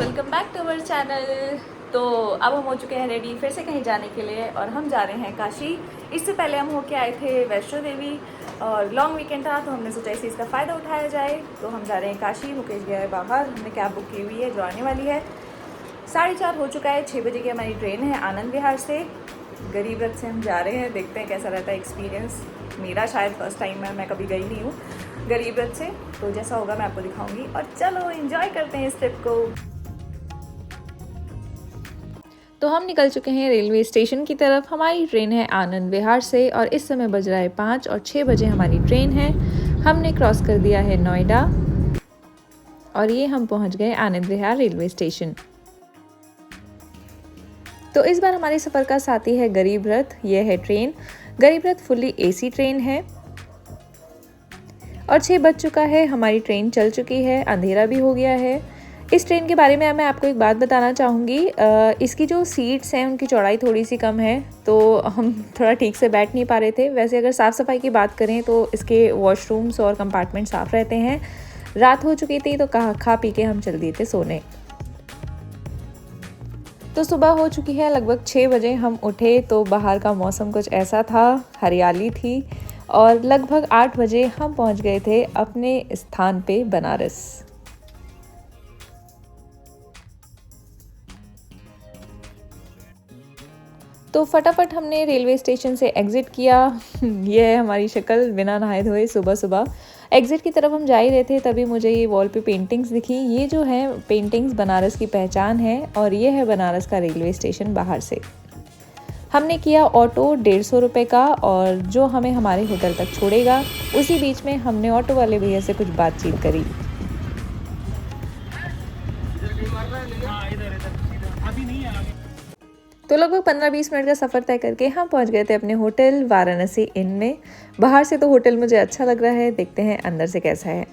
Welcome back to our channel. तो अब हम हो चुके हैं रेडी फिर से कहीं जाने के लिए और हम जा रहे हैं काशी। इससे पहले हम होके आए थे वैष्णो देवी और लॉन्ग वीकेंड था तो हमने सोचा इस चीज़ का फ़ायदा उठाया जाए। तो हम जा रहे हैं काशी। मुकेश गया है बाहर, हमने कैब बुक की हुई है जो आने वाली है। 4:30 हो चुका है, 6 बजे की हमारी ट्रेन है आनंद विहार से। गरीब रथ से हम जा रहे हैं, देखते हैं कैसा रहता है एक्सपीरियंस। मेरा शायद फर्स्ट टाइम है, मैं कभी गई नहीं हूँ गरीब रथ से, तो जैसा होगा मैं आपको दिखाऊंगी। और चलो एंजॉय करते हैं इस ट्रिप को। तो हम निकल चुके हैं रेलवे स्टेशन की तरफ। हमारी ट्रेन है आनंद विहार से और इस समय बज रहा है 5 और 6 बजे हमारी ट्रेन है। हमने क्रॉस कर दिया है नोएडा और ये हम पहुंच गए आनंद विहार रेलवे स्टेशन। तो इस बार हमारे सफ़र का साथी है गरीब रथ। ये है ट्रेन। गरीब रथ फुल्ली एसी ट्रेन है और 6 बज चुका है, हमारी ट्रेन चल चुकी है, अंधेरा भी हो गया है। इस ट्रेन के बारे में मैं आपको एक बात बताना चाहूँगी। इसकी जो सीट्स हैं उनकी चौड़ाई थोड़ी सी कम है, तो हम थोड़ा ठीक से बैठ नहीं पा रहे थे। वैसे अगर साफ़ सफाई की बात करें तो इसके वॉशरूम्स और कंपार्टमेंट साफ़ रहते हैं। रात हो चुकी थी तो खा पी के हम चल दिए थे सोने। तो सुबह हो चुकी है, लगभग 6 बजे हम उठे तो बाहर का मौसम कुछ ऐसा था, हरियाली थी और लगभग 8 बजे हम पहुंच गए थे अपने स्थान पे बनारस। तो फटाफट हमने रेलवे स्टेशन से एग्ज़िट किया। ये है हमारी शक्ल बिना नहाए धोए सुबह सुबह। एग्ज़िट की तरफ हम जा ही रहे थे तभी मुझे ये वॉल पे पेंटिंग्स दिखी। ये जो है पेंटिंग्स बनारस की पहचान है और ये है बनारस का रेलवे स्टेशन बाहर से। हमने किया ऑटो 150 रुपये का और जो हमें हमारे होटल तक छोड़ेगा। उसी बीच में हमने ऑटो वाले भैया से कुछ बातचीत करी। तो लगभग 15-20 मिनट का सफ़र तय करके हम पहुंच गए थे अपने होटल वाराणसी इन में। बाहर से तो होटल मुझे अच्छा लग रहा है, देखते हैं अंदर से कैसा है।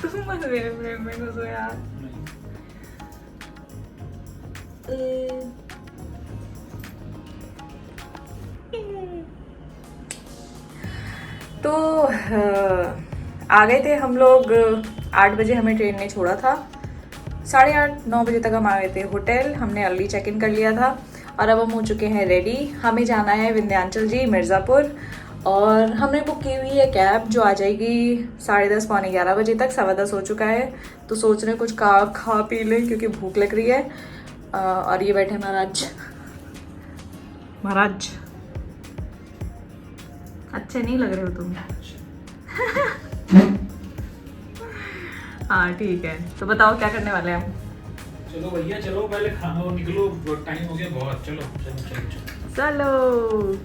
तुम मत मेरे फ्रेम में घुसो यार। तो आ गए थे हम लोग। 8 बजे हमें ट्रेन ने छोड़ा था। 8:30-9 बजे तक हम आ गए थे होटल। हमने अर्ली चेक इन कर लिया था और अब हम हो चुके हैं रेडी। हमें जाना है विंध्याचल जी मिर्ज़ापुर और हमने बुक की हुई है कैब जो आ जाएगी 10:30-11 बजे तक। 10:15 हो चुका है तो सोच रहे कुछ खा पी लें क्योंकि भूख लग रही है। और ये बैठे महाराज अच्छे नहीं लग रहे हो तुम। हाँ ठीक है, तो बताओ क्या करने वाले हैं हम। चलो भैया चलो, पहले खाना निकलो, टाइम हो गया बहुत। चलो चलो चलो चलो चलो।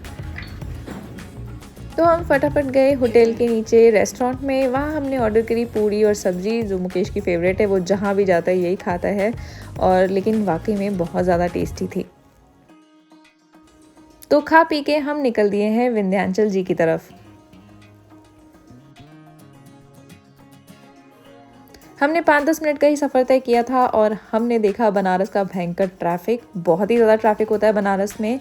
तो हम फटाफट गए होटल के नीचे रेस्टोरेंट में। वहाँ हमने ऑर्डर करी पूरी और सब्ज़ी जो मुकेश की फेवरेट है, वो जहाँ भी जाता है यही खाता है और लेकिन वाकई में बहुत ज़्यादा टेस्टी थी। तो खा पी के हम निकल दिए हैं विंध्याचल जी की तरफ। हमने 5-10 मिनट का ही सफ़र तय किया था और हमने देखा बनारस का भयंकर ट्रैफिक। बहुत ही ज़्यादा ट्रैफिक होता है बनारस में।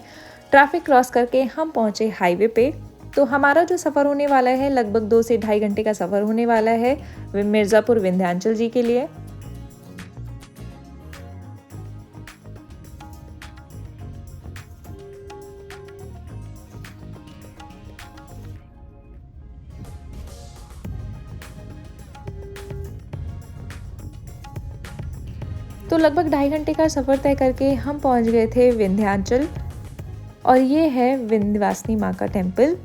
ट्रैफिक क्रॉस करके हम पहुँचे हाईवे पे। तो हमारा जो सफ़र होने वाला है लगभग 2 से 2.5 घंटे का सफ़र होने वाला है मिर्ज़ापुर विंध्याचल जी के लिए। तो लगभग 2.5 घंटे का सफ़र तय करके हम पहुंच गए थे विंध्याचल और ये है विंध्यवासिनी माँ का टेम्पल।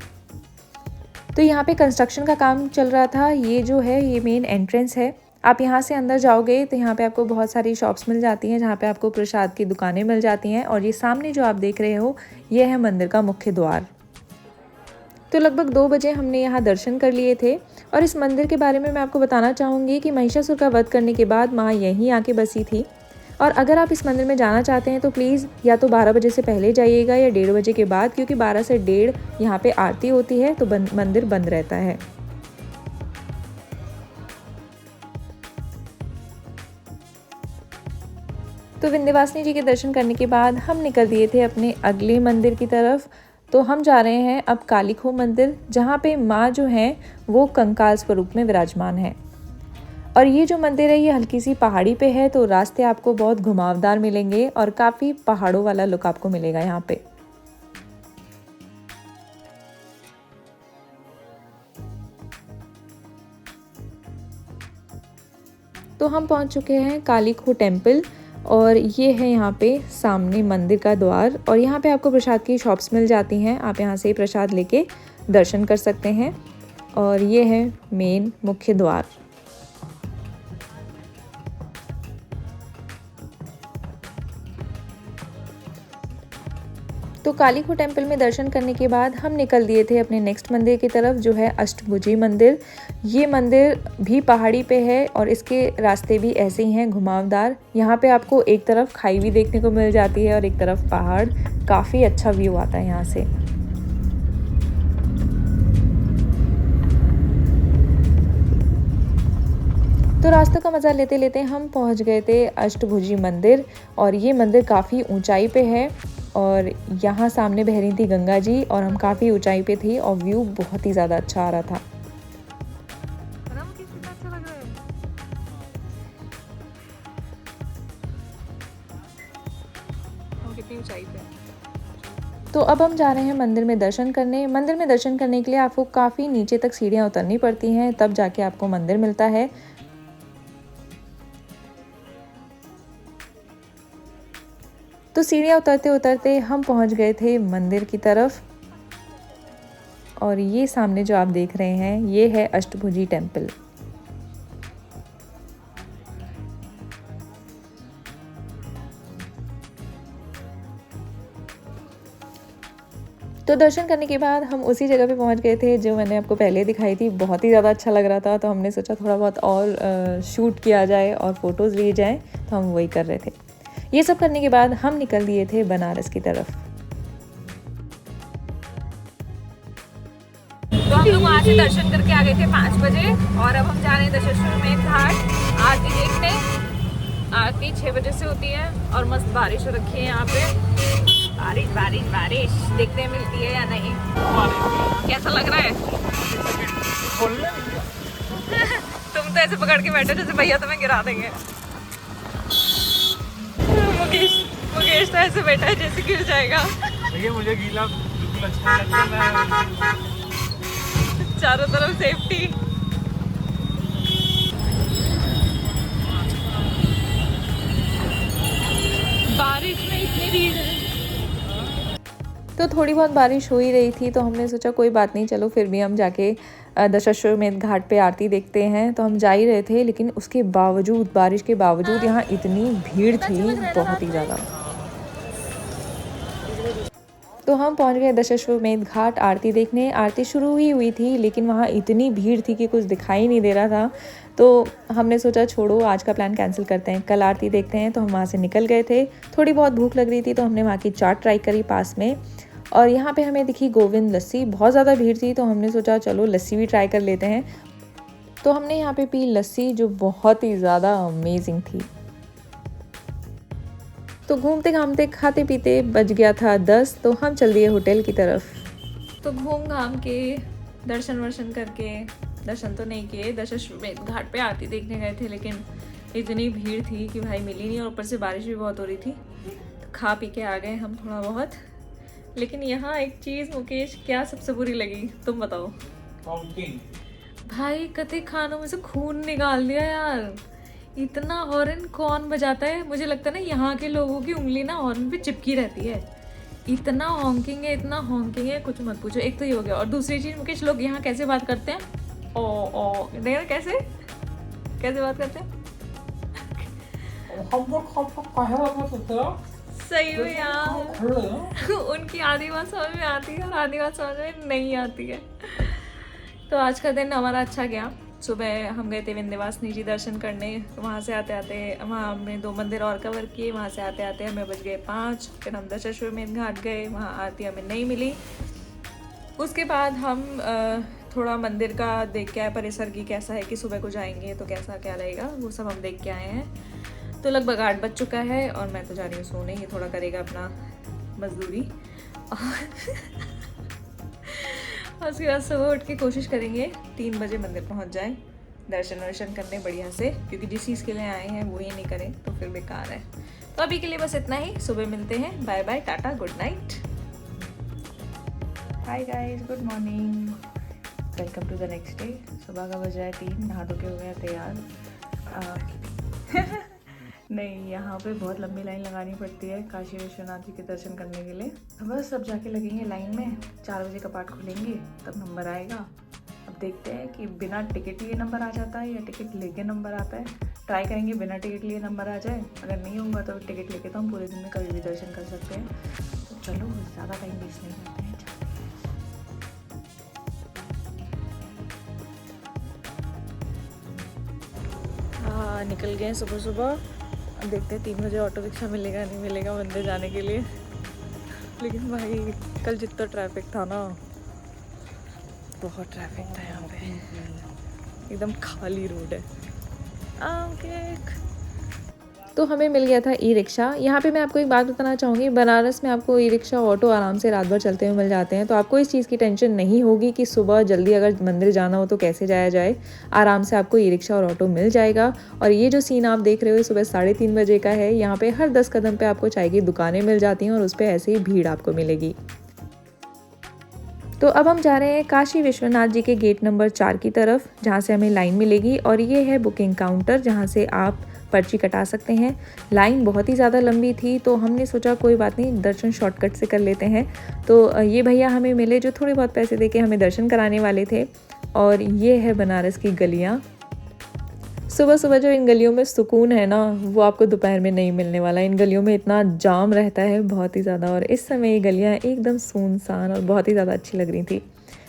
तो यहाँ पे कंस्ट्रक्शन का काम चल रहा था। ये जो है ये मेन एंट्रेंस है। आप यहाँ से अंदर जाओगे तो यहाँ पे आपको बहुत सारी शॉप्स मिल जाती हैं जहाँ पे आपको प्रसाद की दुकानें मिल जाती हैं और ये सामने जो आप देख रहे हो ये है मंदिर का मुख्य द्वार। तो लगभग 2 बजे हमने यहाँ दर्शन कर लिए थे और इस मंदिर के बारे में मैं आपको बताना चाहूँगी कि महिषासुर का वध करने के बाद माँ यहीं आके बसी थी। और अगर आप इस मंदिर में जाना चाहते हैं तो प्लीज़ या तो 12 बजे से पहले जाइएगा या 1:30 बजे के बाद, क्योंकि 12 से 1:30 यहाँ पे आरती होती है तो मंदिर बंद रहता है। तो विंध्यवासिनी जी के दर्शन करने के बाद हम निकल दिए थे अपने अगले मंदिर की तरफ। तो हम जा रहे हैं अब काली खोह मंदिर, जहाँ पे माँ जो हैं वो कंकाल स्वरूप में विराजमान है। और ये जो मंदिर है ये हल्की सी पहाड़ी पे है, तो रास्ते आपको बहुत घुमावदार मिलेंगे और काफ़ी पहाड़ों वाला लुक आपको मिलेगा यहाँ पे। तो हम पहुँच चुके हैं काली खोह टेम्पल और ये है यहाँ पे सामने मंदिर का द्वार। और यहाँ पे आपको प्रसाद की शॉप्स मिल जाती हैं, आप यहाँ से प्रसाद लेके दर्शन कर सकते हैं। और ये है मेन मुख्य द्वार। तो काली खोह टेम्पल में दर्शन करने के बाद हम निकल दिए थे अपने नेक्स्ट मंदिर की तरफ, जो है अष्टभुजी मंदिर। ये मंदिर भी पहाड़ी पे है और इसके रास्ते भी ऐसे ही हैं घुमावदार। यहाँ पे आपको एक तरफ खाई भी देखने को मिल जाती है और एक तरफ पहाड़। काफ़ी अच्छा व्यू आता है यहाँ से। तो रास्ते का मज़ा लेते लेते हम पहुँच गए थे अष्टभुजी मंदिर। और ये मंदिर काफ़ी ऊंचाई पे है और यहाँ सामने बह रही थी गंगा जी और हम काफ़ी ऊंचाई पे थे और व्यू बहुत ही ज़्यादा अच्छा आ रहा था। कितनी ऊंचाई पे। तो अब हम जा रहे हैं मंदिर में दर्शन करने। मंदिर में दर्शन करने के लिए आपको काफ़ी नीचे तक सीढ़ियाँ उतरनी पड़ती हैं, तब जाके आपको मंदिर मिलता है। तो सीढ़ियाँ उतरते उतरते हम पहुंच गए थे मंदिर की तरफ। और ये सामने जो आप देख रहे हैं ये है अष्टभुजी टेम्पल। तो दर्शन करने के बाद हम उसी जगह पे पहुंच गए थे जो मैंने आपको पहले दिखाई थी। बहुत ही ज़्यादा अच्छा लग रहा था, तो हमने सोचा थोड़ा बहुत और शूट किया जाए और फोटोज़ लिए जाएँ, तो हम वही कर रहे थे। ये सब करने के बाद हम निकल दिए थे बनारस की तरफ। तो हम लोग वहाँ से दर्शन करके आ गए थे 5 बजे और अब हम जा रहे हैं दशाश्वमेध घाट आरती देखने। आरती 6 बजे से होती है और मस्त बारिश हो रखी है यहाँ पे। बारिश बारिश बारिश देखने मिलती है या नहीं? कैसा लग रहा है? तुम तो ऐसे पकड़ के बैठे जैसे भैया तुम्हें गिरा देंगे। मुकेश तो ऐसे बैठा है जैसे गिर जाएगा। देखिए मुझे गीला बिल्कुल अच्छा लगता है। चारों तरफ सेफ्टी। बारिश में इतनी भीड़ है। तो थोड़ी बहुत बारिश हो ही रही थी, तो हमने सोचा कोई बात नहीं, चलो फिर भी हम जाके दशाश्वमेध घाट पे आरती देखते हैं। तो हम जा ही रहे थे, लेकिन उसके बावजूद, बारिश के बावजूद यहाँ इतनी भीड़ थी, बहुत ही ज़्यादा। तो हम पहुंच गए दशाश्वमेध घाट आरती देखने। आरती शुरू ही हुई थी, लेकिन वहाँ इतनी भीड़ थी कि कुछ दिखाई नहीं दे रहा था। तो हमने सोचा छोड़ो, आज का प्लान कैंसिल करते हैं, कल आरती देखते हैं। तो हम वहाँ से निकल गए थे। थोड़ी बहुत भूख लग रही थी, तो हमने वहाँ की चाट ट्राई करी पास में। और यहाँ पे हमें दिखी गोविंद लस्सी। बहुत ज़्यादा भीड़ थी, तो हमने सोचा चलो लस्सी भी ट्राई कर लेते हैं। तो हमने यहाँ पे पी लस्सी, जो बहुत ही ज़्यादा अमेजिंग थी। तो घूमते घामते खाते पीते बज गया था 10, तो हम चल दिए होटल की तरफ। तो घूम घाम के दर्शन वर्शन करके, दर्शन तो नहीं किए, दशाश्वमेध घाट पे आरती देखने गए थे, लेकिन इतनी भीड़ थी कि भाई मिली नहीं और ऊपर से बारिश भी बहुत हो रही थी। तो खा पी के आ गए हम थोड़ा बहुत। लेकिन यहाँ एक चीज़ मुकेश, क्या सबसे बुरी लगी तुम बताओ? भाई कते खानों में से खून निकाल दिया यार। इतना हॉर्न कौन बजाता है? मुझे लगता है ना यहाँ के लोगों की उंगली ना हॉर्न पे चिपकी रहती है। इतना हॉन्किंग है, इतना हॉन्किंग है, कुछ मत पूछो। एक तो ये हो गया, और दूसरी चीज़ मुकेश, लोग यहाँ कैसे बात करते हैं? ओ देखना कैसे कैसे बात करते हैं। सही में यार, उनकी आधी बात समझ में आती है और आधी बात समझ में नहीं आती है। तो आज का दिन हमारा अच्छा गया। सुबह हम गए थे विंध्यवासिनी जी दर्शन करने। वहाँ से आते आते वहाँ हमने 2 मंदिर और कवर किए। वहाँ से आते आते हमें बज गए 5। फिर हम दशाश्वमेध घाट गए, वहाँ आरती हमें नहीं मिली। उसके बाद हम थोड़ा मंदिर का देख के आए, परिसर की कैसा है कि सुबह को जाएंगे तो कैसा क्या रहेगा, वो सब हम देख के आए हैं। तो लगभग 8 बज चुका है और मैं तो जा रही हूँ सोने। ये थोड़ा करेगा अपना मजदूरी और उसके बाद सुबह उठ के कोशिश करेंगे 3 बजे मंदिर पहुँच जाए, दर्शन वर्शन करने बढ़िया से, क्योंकि जिस चीज़ के लिए आए हैं वो ही नहीं करें तो फिर बेकार है। तो अभी के लिए बस इतना ही, सुबह मिलते हैं। बाय बाय, टाटा, good night. Hi guys, good morning, welcome to the next day. सुबह का बजा है 3, नहा धो के हो गया तैयार। नहीं, यहाँ पे बहुत लंबी लाइन लगानी पड़ती है काशी विश्वनाथ जी के दर्शन करने के लिए। बस अब जाके लगेंगे लाइन में, 4 बजे कपाट खुलेंगे तब नंबर आएगा। अब देखते हैं कि बिना टिकट लिए नंबर आ जाता है या टिकट लेके नंबर आता है। ट्राई करेंगे बिना टिकट लिए नंबर आ जाए, अगर नहीं होगा तो टिकट लेके तो हम पूरे दिन में कभी भी दर्शन कर सकते हैं। तो चलो ज़्यादा टाइम वेस्ट नहीं करते हैं। हाँ, निकल गए सुबह सुबह। अब देखते हैं 3 बजे ऑटो रिक्शा मिलेगा नहीं मिलेगा मंदिर जाने के लिए। लेकिन भाई कल जितना ट्रैफिक था ना, बहुत ट्रैफिक था यहाँ पे, एकदम खाली रोड है। तो हमें मिल गया था ई रिक्शा। यहाँ पे मैं आपको एक बात बताना चाहूँगी, बनारस में आपको ई रिक्शा ऑटो आराम से रात भर चलते हुए मिल जाते हैं। तो आपको इस चीज़ की टेंशन नहीं होगी कि सुबह जल्दी अगर मंदिर जाना हो तो कैसे जाया जाए। आराम से आपको ई रिक्शा और ऑटो मिल जाएगा। और ये जो सीन आप देख रहे हो सुबह 3:30 बजे का है। यहाँ पे हर 10 कदम पे आपको चाय की दुकानें मिल जाती हैं और उस पर ऐसे ही भीड़ आपको मिलेगी। तो अब हम जा रहे हैं काशी विश्वनाथ जी के गेट नंबर 4 की तरफ, जहाँ से हमें लाइन मिलेगी। और ये है बुकिंग काउंटर, जहाँ से आप पर्ची कटा सकते हैं। लाइन बहुत ही ज़्यादा लंबी थी तो हमने सोचा कोई बात नहीं, दर्शन शॉर्टकट से कर लेते हैं। तो ये भैया हमें मिले जो थोड़े बहुत पैसे देके हमें दर्शन कराने वाले थे। और ये है बनारस की गलियाँ। सुबह सुबह जो इन गलियों में सुकून है ना, वो आपको दोपहर में नहीं मिलने वाला। इन गलियों में इतना जाम रहता है बहुत ही ज़्यादा, और इस समय ये गलियाँ एकदम सुनसान और बहुत ही ज़्यादा अच्छी लग रही थी।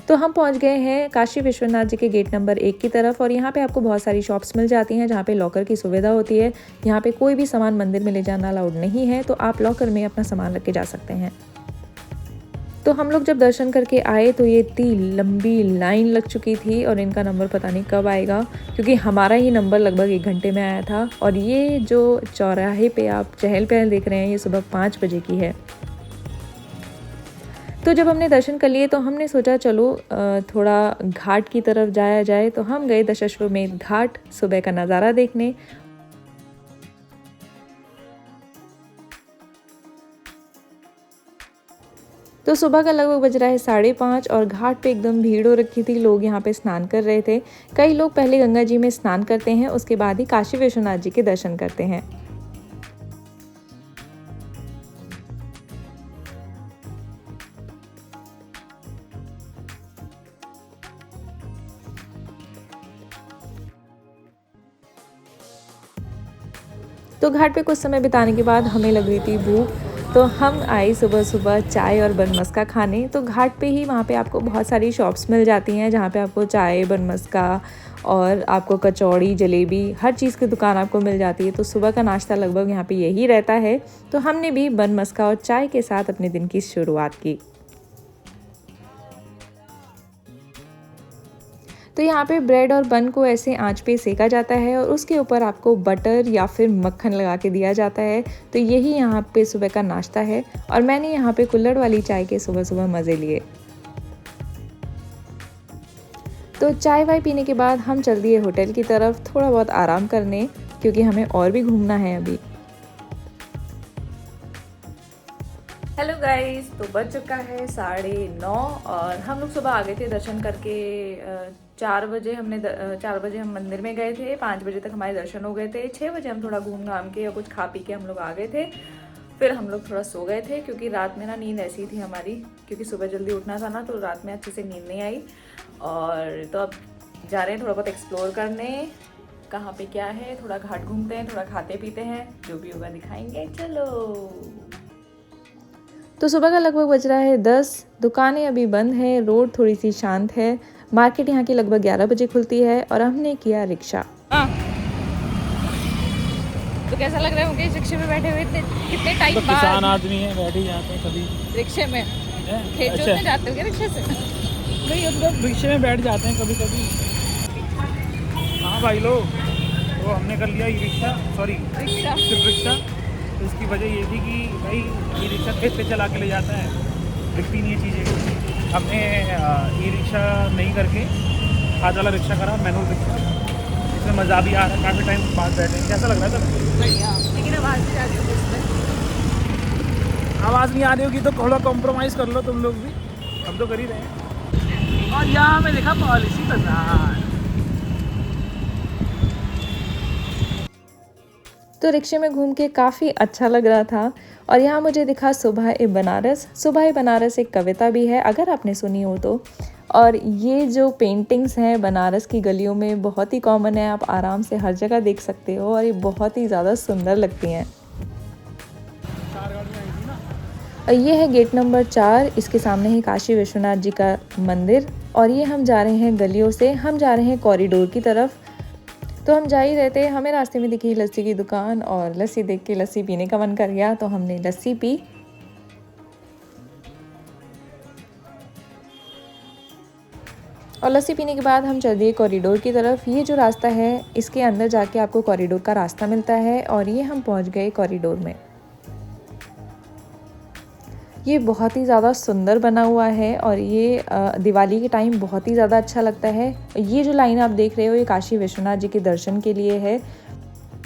तो हम पहुंच गए हैं काशी विश्वनाथ जी के गेट नंबर 1 की तरफ। और यहाँ पे आपको बहुत सारी शॉप्स मिल जाती हैं जहाँ पे लॉकर की सुविधा होती है। यहाँ पे कोई भी सामान मंदिर में ले जाना अलाउड नहीं है, तो आप लॉकर में अपना सामान रख के जा सकते हैं। तो हम लोग जब दर्शन करके आए तो ये इतनी लंबी लाइन लग चुकी थी और इनका नंबर पता नहीं कब आएगा, क्योंकि हमारा ही नंबर लगभग 1 घंटे में आया था। और ये जो चौराहे पे आप चहल पहल देख रहे हैं, ये सुबह 5 बजे की है। तो जब हमने दर्शन कर लिए तो हमने सोचा चलो थोड़ा घाट की तरफ जाया जाए। तो हम गए दशाश्वमेध घाट सुबह का नज़ारा देखने। तो सुबह का लगभग बज रहा है 5:30 और घाट पे एकदम भीड़ हो रखी थी। लोग यहाँ पे स्नान कर रहे थे। कई लोग पहले गंगा जी में स्नान करते हैं, उसके बाद ही काशी विश्वनाथ जी के दर्शन करते हैं। तो घाट पे कुछ समय बिताने के बाद हमें लग रही थी भूख, तो हम आए सुबह सुबह चाय और बनमस्का खाने। तो घाट पे ही वहाँ पे आपको बहुत सारी शॉप्स मिल जाती हैं जहाँ पे आपको चाय, बनमस्का और आपको कचौड़ी, जलेबी, हर चीज़ की दुकान आपको मिल जाती है। तो सुबह का नाश्ता लगभग यहाँ पे यही रहता है। तो हमने भी बनमस्का और चाय के साथ अपने दिन की शुरुआत की। तो यहाँ पे ब्रेड और बन को ऐसे आंच पे सेका जाता है और उसके ऊपर आपको बटर या फिर मक्खन लगा के दिया जाता है। तो यही यहाँ पे सुबह का नाश्ता है। और मैंने यहाँ पे कुल्हड़ वाली चाय के सुबह सुबह मज़े लिए। तो चाय वाय पीने के बाद हम चल दिए होटल की तरफ थोड़ा बहुत आराम करने, क्योंकि हमें और भी घूमना है अभी। हेलो गाइस, तो बज चुका है 9:30 और हम लोग सुबह आ गए थे दर्शन करके। 4 बजे हम मंदिर में गए थे। 5 बजे तक हमारे दर्शन हो गए थे। 6 बजे हम थोड़ा घूम घाम के या कुछ खा पी के हम लोग आ गए थे। फिर हम लोग थोड़ा सो गए थे, क्योंकि रात में ना नींद ऐसी थी हमारी, क्योंकि सुबह जल्दी उठना था ना, तो रात में अच्छे से नींद नहीं आई। और तो अब जा रहे हैं थोड़ा बहुत एक्सप्लोर करने, कहाँ पे क्या है, थोड़ा घाट घूमते हैं, थोड़ा खाते पीते हैं, जो भी होगा दिखाएंगे। चलो। तो सुबह का लगभग बज रहा है 10। दुकानें अभी बंद है, रोड थोड़ी सी शांत है। मार्केट यहाँ की लगभग 11 बजे खुलती है और हमने किया रिक्शा। तो कैसा लग रहा है मुझे रिक्शे में बैठे हुए कितने टाइम बाद? किसान आदमी है, बैठ ही जाते हैं कभी रिक्शे में। खेत जोतने जाते हो क्या रिक्शे से? नहीं, अब रिक्शे में बैठ जाते हैं कभी कभी। हाँ भाई लोग, तो हमने कर लिया ई रिक्शा, सॉरी सिर्फ रिक्शा। तो इसकी वजह ये थी कि भाई ई रिक्शा तेज पे चला के ले जाता है, दिखती नहीं है चीज़ें। हमने ई रिक्शा नहीं करके हाथ वाला रिक्शा करा, मैनुअल रिक्शा। इसमें मज़ा भी आ रहा है, काफ़ी टाइम बाद बैठे। कैसा लग रहा है सर? बढ़िया, लेकिन आवाज़ भी आ रही है इसमें। आवाज़ नहीं आ रही होगी तो थोड़ा कॉम्प्रोमाइज़ कर लो तुम लोग भी, हम तो कर ही रहे हैं। और यहाँ में देखा पॉलिसी बाजार। तो रिक्शे में घूम के काफ़ी अच्छा लग रहा था। और यहाँ मुझे दिखा सुबह ए बनारस। सुबह ए बनारस एक कविता भी है, अगर आपने सुनी हो तो। और ये जो पेंटिंग्स हैं बनारस की गलियों में बहुत ही कॉमन है, आप आराम से हर जगह देख सकते हो और ये बहुत ही ज़्यादा सुंदर लगती हैं। और ये है गेट नंबर 4, इसके सामने है काशी विश्वनाथ जी का मंदिर। और ये हम जा रहे हैं गलियों से, हम जा रहे हैं कॉरिडोर की तरफ। तो हम जा ही रहे थे, हमें रास्ते में दिखी लस्सी की दुकान और लस्सी देख के लस्सी पीने का मन कर गया, तो हमने लस्सी पी। और लस्सी पीने के बाद हम चल दिए कॉरिडोर की तरफ। ये जो रास्ता है इसके अंदर जाके आपको कॉरिडोर का रास्ता मिलता है और ये हम पहुंच गए कॉरिडोर में। ये बहुत ही ज़्यादा सुंदर बना हुआ है और ये दिवाली के टाइम बहुत ही ज़्यादा अच्छा लगता है। ये जो लाइन आप देख रहे हो ये काशी विश्वनाथ जी के दर्शन के लिए है।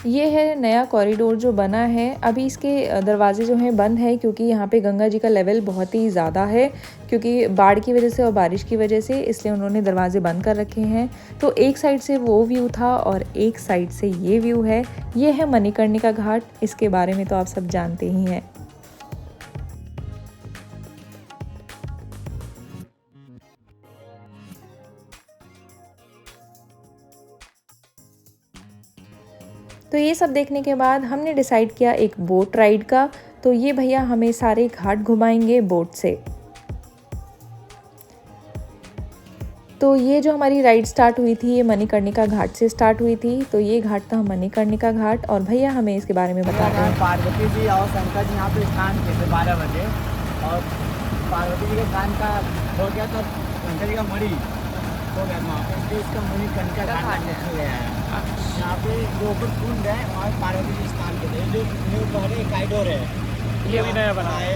ये है नया कॉरिडोर जो बना है। अभी इसके दरवाजे जो हैं बंद है क्योंकि यहाँ पे गंगा जी का लेवल बहुत ही ज़्यादा है, क्योंकि बाढ़ की वजह से और बारिश की वजह से, इसलिए उन्होंने दरवाजे बंद कर रखे हैं। तो एक साइड से वो व्यू था और एक साइड से ये व्यू है। ये है मणिकर्णिका घाट, इसके बारे में तो आप सब जानते ही हैं। तो ये सब देखने के बाद हमने डिसाइड किया एक बोट राइड का। तो ये भैया हमें सारे घाट घुमाएंगे बोट से। तो ये जो हमारी राइड स्टार्ट हुई थी ये मणिकर्णिका घाट से स्टार्ट हुई थी। तो ये घाट था मणिकर्णिका घाट और भैया हमें इसके बारे में बताते हैं। पार्वती जी और शंकर जी यहाँ पे स्नान किए थे 12 बजे और पार्वती जी के स्नान का हो गया तो शंकर जी का मणि हो गया वहाँ पे, इसका मणिकर्णिका घाट रखा गया है। यहाँ पे जो ऊपर कुंड है और पार्वती जी स्नान के लिए जो न्यू पहले कॉरिडोर है ये भी नया बना है।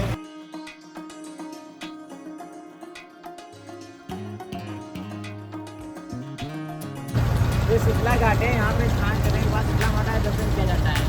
ये शीतला घाट है, यहाँ पे स्नान करने के बाद शीतला माता का दर्शन किया जाता है।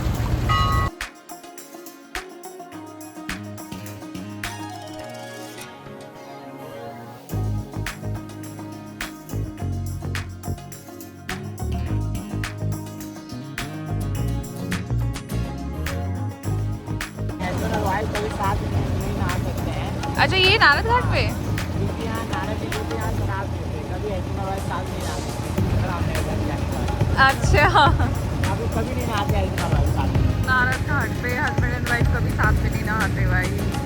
कभी साथ में नहीं नहा सकते हैं अच्छा, ये नारद घाट पे? क्योंकि यहाँ नारद जी को यहाँ शराब पीते, कभी हस्बैंड वाइफ साथ नहीं नहा सकते। शराब नहीं बन जाए अच्छा, यहाँ पे कभी नहीं नहाते हस्बैंड वाइफ साथ में। नारद घाट पे हस्बैंड एंड वाइफ कभी साथ में नहीं नहाते भाई।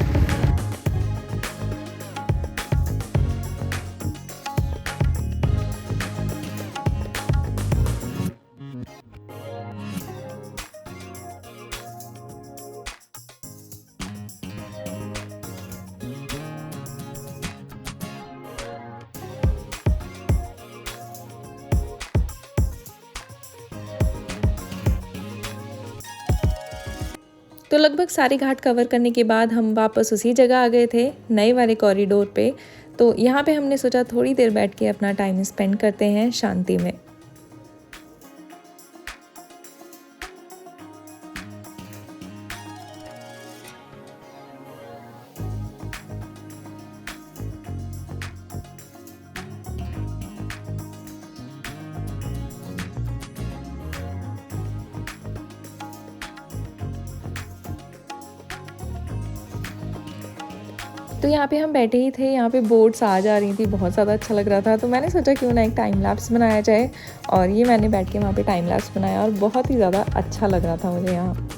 तो लगभग सारे घाट कवर करने के बाद हम वापस उसी जगह आ गए थे, नए वाले कॉरिडोर पे। तो यहाँ पे हमने सोचा थोड़ी देर बैठ के अपना टाइम स्पेंड करते हैं शांति में। तो यहाँ पे हम बैठे ही थे, यहाँ पे बोट्स आ जा रही थी, बहुत ज़्यादा अच्छा लग रहा था। तो मैंने सोचा क्यों ना एक टाइम लैप्स बनाया जाए, और ये मैंने बैठ के वहाँ पे टाइम लैप्स बनाया और बहुत ही ज़्यादा अच्छा लग रहा था मुझे यहाँ।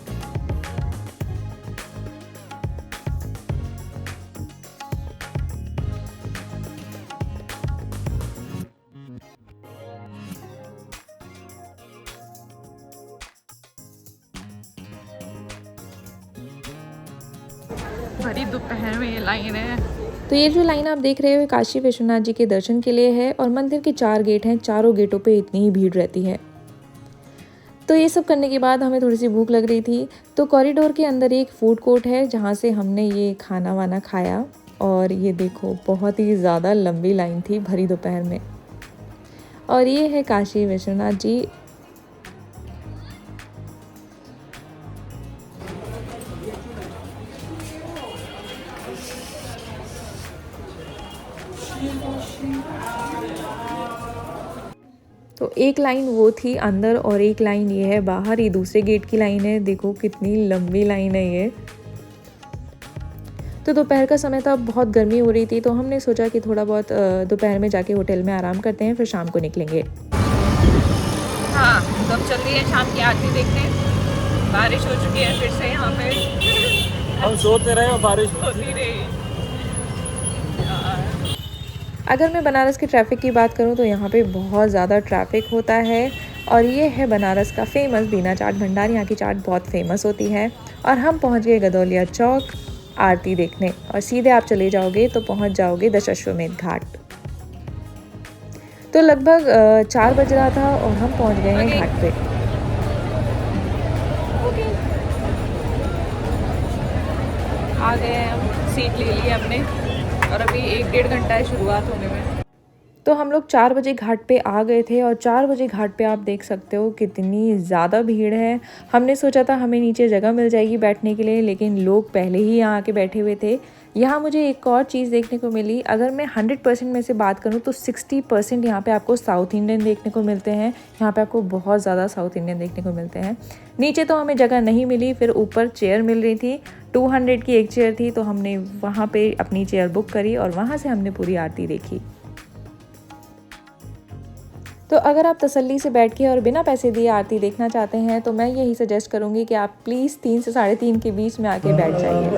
बड़ी दोपहर में ये लाइन है। तो ये जो लाइन आप देख रहे हो काशी विश्वनाथ जी के दर्शन के लिए है और मंदिर के 4 गेट हैं, चारों गेटों पे इतनी ही भीड़ रहती है। तो तो ये सब करने के बाद हमें थोड़ी सी भूख लग रही थी, तो कॉरिडोर के अंदर एक फूड कोर्ट है जहाँ से हमने ये खाना वाना खाया। और ये देखो बहुत ही ज़्यादा लंबी लाइन थी भरी दोपहर में। और ये है काशी विश्वनाथ जी। तो एक लाइन वो थी अंदर और एक लाइन ये है बाहर, ये दूसरे गेट की लाइन है। देखो कितनी लंबी लाइन है ये। तो दोपहर का समय था, बहुत गर्मी हो रही थी, तो हमने सोचा कि थोड़ा बहुत दोपहर में जाके होटल में आराम करते हैं, फिर शाम को निकलेंगे। हाँ, तो अब चल रही है शाम की आरती देखने। बारिश हो चुकी है फिर से यहाँ पे। हम सोते रहे और बारिश होती रही। अगर मैं बनारस के ट्रैफ़िक की बात करूं तो यहाँ पे बहुत ज़्यादा ट्रैफ़िक होता है। और ये है बनारस का फेमस बीना चाट भंडार। यहाँ की चाट बहुत फेमस होती है। और हम पहुँच गए गदौलिया चौक आरती देखने, और सीधे आप चले जाओगे तो पहुँच जाओगे दशाश्वमेध घाट। तो लगभग 4 बज रहा था और हम पहुँच गए हैं घाट पे। आ गए हैं हम, सीट ले ली हमने और अभी 1-1.5 घंटा है शुरुआत होने में। तो हम लोग 4 बजे घाट पे आ गए थे और 4 बजे घाट पे आप देख सकते हो कितनी ज़्यादा भीड़ है। हमने सोचा था हमें नीचे जगह मिल जाएगी बैठने के लिए, लेकिन लोग पहले ही यहाँ आके बैठे हुए थे। यहाँ मुझे एक और चीज़ देखने को मिली। अगर मैं 100% में से बात करूँ तो 60% यहाँ पे आपको साउथ इंडियन देखने को मिलते हैं। यहाँ पे आपको बहुत ज़्यादा साउथ इंडियन देखने को मिलते हैं। नीचे तो हमें जगह नहीं मिली, फिर ऊपर चेयर मिल रही थी। 200 की एक चेयर थी, तो हमने वहाँ पे अपनी चेयर बुक करी और वहाँ से हमने पूरी आरती देखी। तो अगर आप तसल्ली से बैठ के और बिना पैसे दिए आरती देखना चाहते हैं तो मैं यही सजेस्ट करूँगी कि आप प्लीज़ 3 से 3:30 के बीच में आके बैठ जाइए।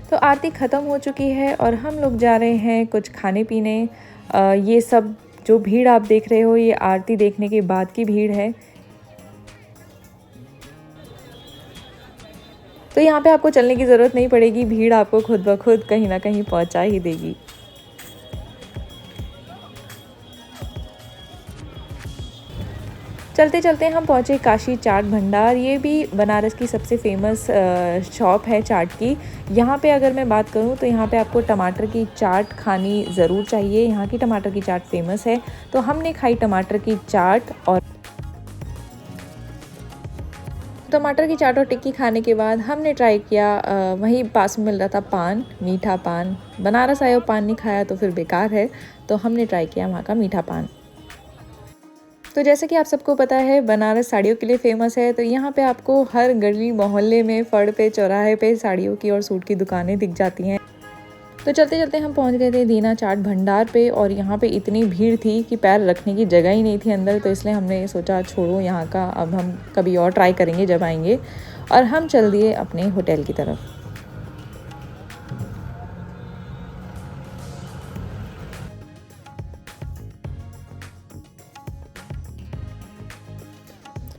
तो आरती ख़त्म हो चुकी है और हम लोग जा रहे हैं कुछ खाने पीने। ये सब जो भीड़ आप देख रहे हो ये आरती देखने के बाद की भीड़ है। तो यहाँ पे आपको चलने की ज़रूरत नहीं पड़ेगी, भीड़ आपको खुद ब खुद कहीं ना कहीं पहुँचा ही देगी। चलते चलते हम पहुँचे काशी चाट भंडार। ये भी बनारस की सबसे फेमस शॉप है चाट की। यहाँ पे अगर मैं बात करूँ तो यहाँ पे आपको टमाटर की चाट खानी ज़रूर चाहिए। यहाँ की टमाटर की चाट फेमस है। तो हमने खाई टमाटर की चाट, और टमाटर की चाट और टिक्की खाने के बाद हमने ट्राई किया, वहीं पास में मिल रहा था पान, मीठा पान। बनारस आए हो पान नहीं खाया तो फिर बेकार है, तो हमने ट्राई किया वहाँ का मीठा पान। तो जैसे कि आप सबको पता है बनारस साड़ियों के लिए फेमस है, तो यहाँ पे आपको हर गली मोहल्ले में, फड़ पे, चौराहे पे साड़ियों की और सूट की दुकानें दिख जाती हैं। तो चलते चलते हम पहुँच गए थे दीना चाट भंडार पे, और यहाँ पे इतनी भीड़ थी कि पैर रखने की जगह ही नहीं थी अंदर। तो इसलिए हमने सोचा छोड़ो यहाँ का, अब हम कभी और ट्राई करेंगे जब आएंगे। और हम चल दिए अपने होटल की तरफ।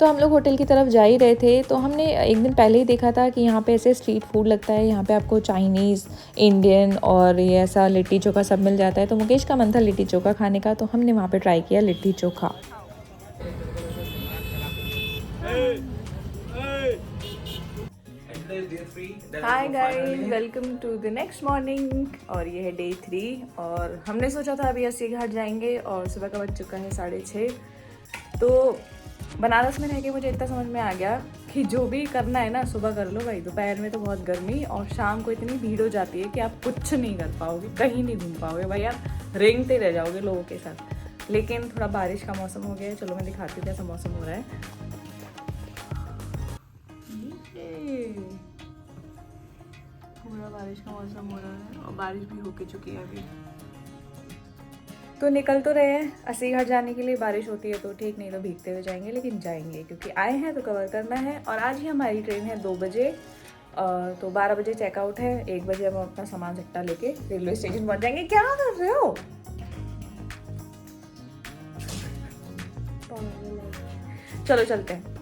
तो हम लोग होटल की तरफ जा ही रहे थे, तो हमने एक दिन पहले ही देखा था कि यहाँ पे ऐसे स्ट्रीट फूड लगता है। यहाँ पे आपको चाइनीज़, इंडियन और ये ऐसा लिट्टी चोखा सब मिल जाता है। तो मुकेश का मन था लिट्टी चोखा खाने का, तो हमने वहाँ पे ट्राई किया litti chokha. Hi guys, welcome to the next morning. और ये है डे 3 और हमने सोचा था अभी अस्सी घाट जाएंगे और सुबह का बज चुका है 6:30। तो बनारस में रह के मुझे इतना समझ में आ गया कि जो भी करना है ना सुबह कर लो भाई। दोपहर में तो बहुत गर्मी और शाम को इतनी भीड़ हो जाती है कि आप कुछ नहीं कर पाओगे, कहीं नहीं घूम पाओगे भाई, आप रेंगते रह जाओगे लोगों के साथ। लेकिन थोड़ा बारिश का मौसम हो गया है। चलो मैं दिखाती हूँ कैसा मौसम हो रहा है। पूरा बारिश का मौसम हो रहा है और बारिश भी हो के चुकी है अभी। तो निकल तो रहे हैं अस्सी घाट जाने के लिए। बारिश होती है तो ठीक, नहीं तो भीगते हुए जाएंगे, लेकिन जाएंगे क्योंकि आए हैं तो कवर करना है। और आज ही हमारी ट्रेन है 2 बजे, तो 12 बजे चेकआउट है। 1 बजे हम अपना सामान सट्टा लेके रेलवे स्टेशन पहुंच जाएंगे। क्या कर रहे हो? चलो चलते हैं।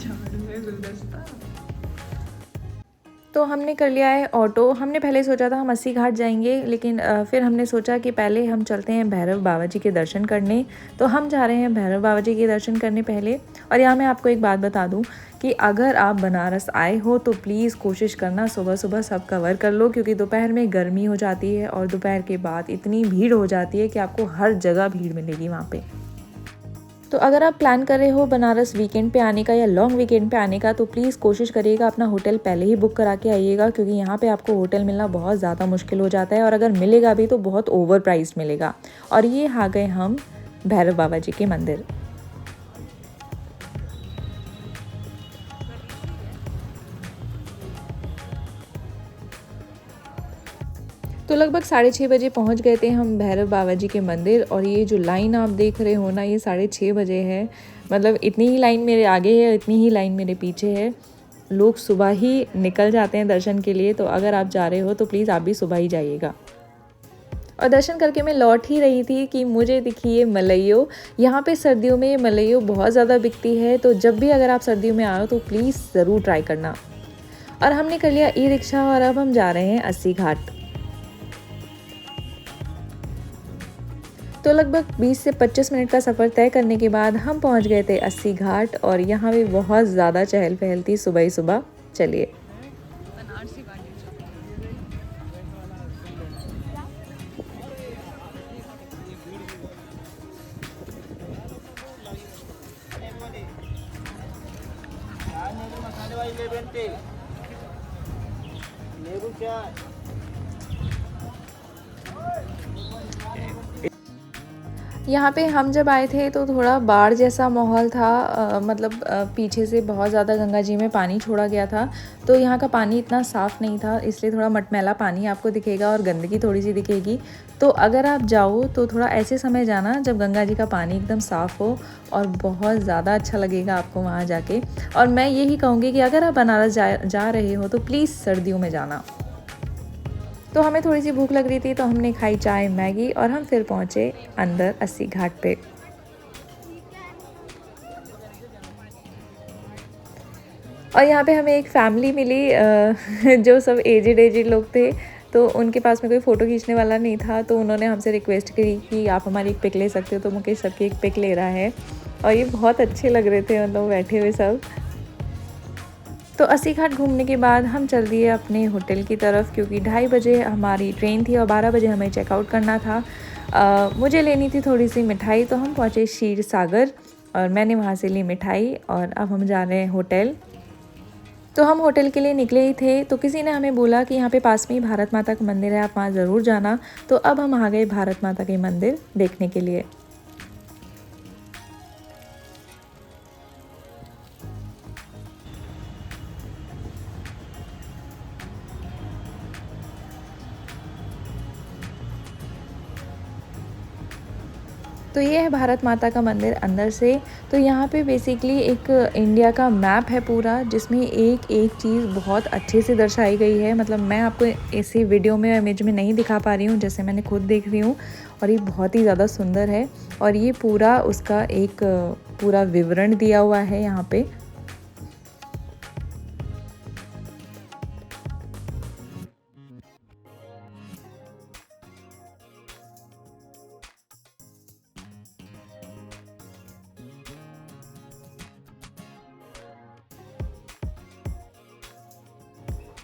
झाड़ू है गुलदस्ता। तो हमने कर लिया है ऑटो। हमने पहले सोचा था हम अस्सी घाट जाएंगे, लेकिन फिर हमने सोचा कि पहले हम चलते हैं भैरव बाबा जी के दर्शन करने। तो हम जा रहे हैं भैरव बाबा जी के दर्शन करने पहले। और यहाँ मैं आपको एक बात बता दूँ कि अगर आप बनारस आए हो तो प्लीज़ कोशिश करना सुबह सुबह सब कवर कर लो, क्योंकि दोपहर में गर्मी हो जाती है और दोपहर के बाद इतनी भीड़ हो जाती है कि आपको हर जगह भीड़ मिलेगी वहाँ पे। तो अगर आप प्लान कर रहे हो बनारस वीकेंड पे आने का या लॉन्ग वीकेंड पे आने का, तो प्लीज़ कोशिश करिएगा अपना होटल पहले ही बुक करा के आइएगा, क्योंकि यहाँ पे आपको होटल मिलना बहुत ज़्यादा मुश्किल हो जाता है, और अगर मिलेगा भी तो बहुत ओवर प्राइस मिलेगा। और ये आ गए हम भैरव बाबा जी के मंदिर। तो लगभग 6:30 बजे पहुंच गए थे हम भैरव बाबा जी के मंदिर। और ये जो लाइन आप देख रहे हो ना, ये 6:30 बजे है। मतलब इतनी ही लाइन मेरे आगे है, इतनी ही लाइन मेरे पीछे है। लोग सुबह ही निकल जाते हैं दर्शन के लिए, तो अगर आप जा रहे हो तो प्लीज़ आप भी सुबह ही जाइएगा। और दर्शन करके मैं लौट ही रही थी कि मुझे दिखी ये मलइयो। यहाँ पे सर्दियों में ये मलइयो बहुत ज़्यादा बिकती है, तो जब भी अगर आप सर्दियों में आओ तो प्लीज़ ज़रूर ट्राई करना। और हमने कर लिया ई रिक्शा और अब हम जा रहे हैं अस्सी घाट। तो लगभग 20 से 25 मिनट का सफ़र तय करने के बाद हम पहुंच गए थे अस्सी घाट। और यहाँ भी बहुत ज़्यादा चहल पहल थी सुबह ही सुबह। चलिए। यहाँ पे हम जब आए थे तो थोड़ा बाढ़ जैसा माहौल था। मतलब पीछे से बहुत ज़्यादा गंगा जी में पानी छोड़ा गया था, तो यहाँ का पानी इतना साफ़ नहीं था, इसलिए थोड़ा मटमैला पानी आपको दिखेगा और गंदगी थोड़ी सी दिखेगी। तो अगर आप जाओ तो थोड़ा ऐसे समय जाना जब गंगा जी का पानी एकदम साफ़ हो, और बहुत ज़्यादा अच्छा लगेगा आपको वहाँ जाके। और मैं यही कहूँगी कि अगर आप बनारस जा रहे हो तो प्लीज़ सर्दियों में जाना। तो हमें थोड़ी सी भूख लग रही थी, तो हमने खाई चाय मैगी और हम फिर पहुँचे अंदर अस्सी घाट पे। और यहाँ पे हमें एक फैमिली मिली जो सब एजेड लोग थे। तो उनके पास में कोई फ़ोटो खींचने वाला नहीं था, तो उन्होंने हमसे रिक्वेस्ट करी कि आप हमारी एक पिक ले सकते हो। तो मुकेश सर की एक पिक ले रहा है और ये बहुत अच्छे लग रहे थे, मतलब बैठे हुए सब। तो अस्सी घाट घूमने के बाद हम चल दिए अपने होटल की तरफ, क्योंकि 2:30 बजे हमारी ट्रेन थी और 12 बजे हमें चेकआउट करना था। मुझे लेनी थी थोड़ी सी मिठाई, तो हम पहुँचे क्षीर सागर और मैंने वहाँ से ली मिठाई। और अब हम जा रहे हैं होटल। तो हम होटल के लिए निकले ही थे, तो किसी ने हमें बोला कि यहाँ पे पास में ही भारत माता का मंदिर है, आप वहाँ ज़रूर जाना। तो अब हम आ गए भारत माता के मंदिर देखने के लिए। तो ये है भारत माता का मंदिर अंदर से। तो यहाँ पे बेसिकली एक इंडिया का मैप है पूरा, जिसमें एक एक चीज़ बहुत अच्छे से दर्शाई गई है। मतलब मैं आपको इसी वीडियो में इमेज में नहीं दिखा पा रही हूँ, जैसे मैंने खुद देख रही हूँ। और ये बहुत ही ज़्यादा सुंदर है, और ये पूरा उसका एक पूरा विवरण दिया हुआ है यहाँ पे।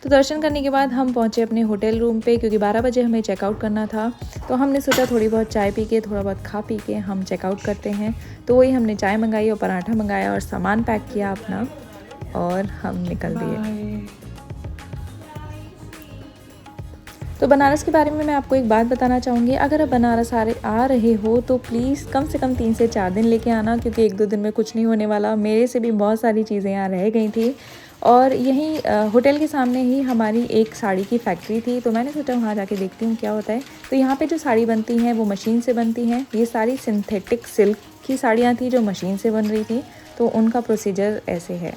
तो दर्शन करने के बाद हम पहुँचे अपने होटल रूम पे, क्योंकि 12 बजे हमें चेकआउट करना था। तो हमने सोचा थोड़ी बहुत चाय पी के, थोड़ा बहुत खा पी के हम चेकआउट करते हैं। तो वही हमने चाय मंगाई और पराठा मंगाया और सामान पैक किया अपना, और हम निकल दिए। तो बनारस के बारे में मैं आपको एक बात बताना चाहूँगी। अगर आप बनारस आ रहे हो तो प्लीज़ कम से कम 3 से 4 दिन लेके आना, क्योंकि 1-2 दिन में कुछ नहीं होने वाला। मेरे से भी बहुत सारी चीज़ें यहाँ रह गई थी। और यहीं होटल के सामने ही हमारी एक साड़ी की फैक्ट्री थी, तो मैंने सोचा वहाँ जाके देखती हूँ क्या होता है। तो यहाँ पे जो साड़ी बनती हैं वो मशीन से बनती हैं। ये सारी सिंथेटिक सिल्क की साड़ियाँ थी जो मशीन से बन रही थी, तो उनका प्रोसीजर ऐसे है।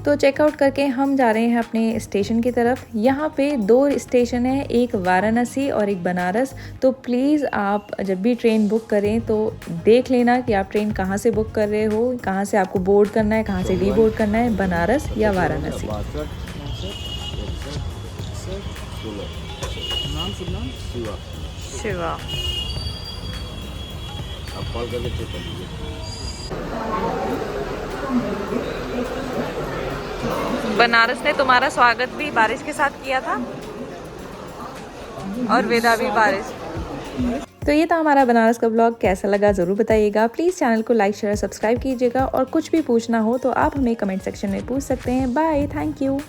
तो चेकआउट करके हम जा रहे हैं अपने स्टेशन की तरफ। यहाँ पे 2 स्टेशन है, एक वाराणसी और एक बनारस। तो प्लीज़ आप जब भी ट्रेन बुक करें तो देख लेना कि आप ट्रेन कहाँ से बुक कर रहे हो, कहाँ से आपको बोर्ड करना है, कहाँ से डी बोर्ड करना है, बनारस या वाराणसी। शिवा। आप कॉल करके चेक कर लीजिए। बनारस ने तुम्हारा स्वागत भी बारिश के साथ किया था और विदा भी बारिश। तो ये था हमारा बनारस का ब्लॉग। कैसा लगा ज़रूर बताइएगा। प्लीज़ चैनल को लाइक शेयर सब्सक्राइब कीजिएगा और कुछ भी पूछना हो तो आप हमें कमेंट सेक्शन में पूछ सकते हैं। Bye, thank you.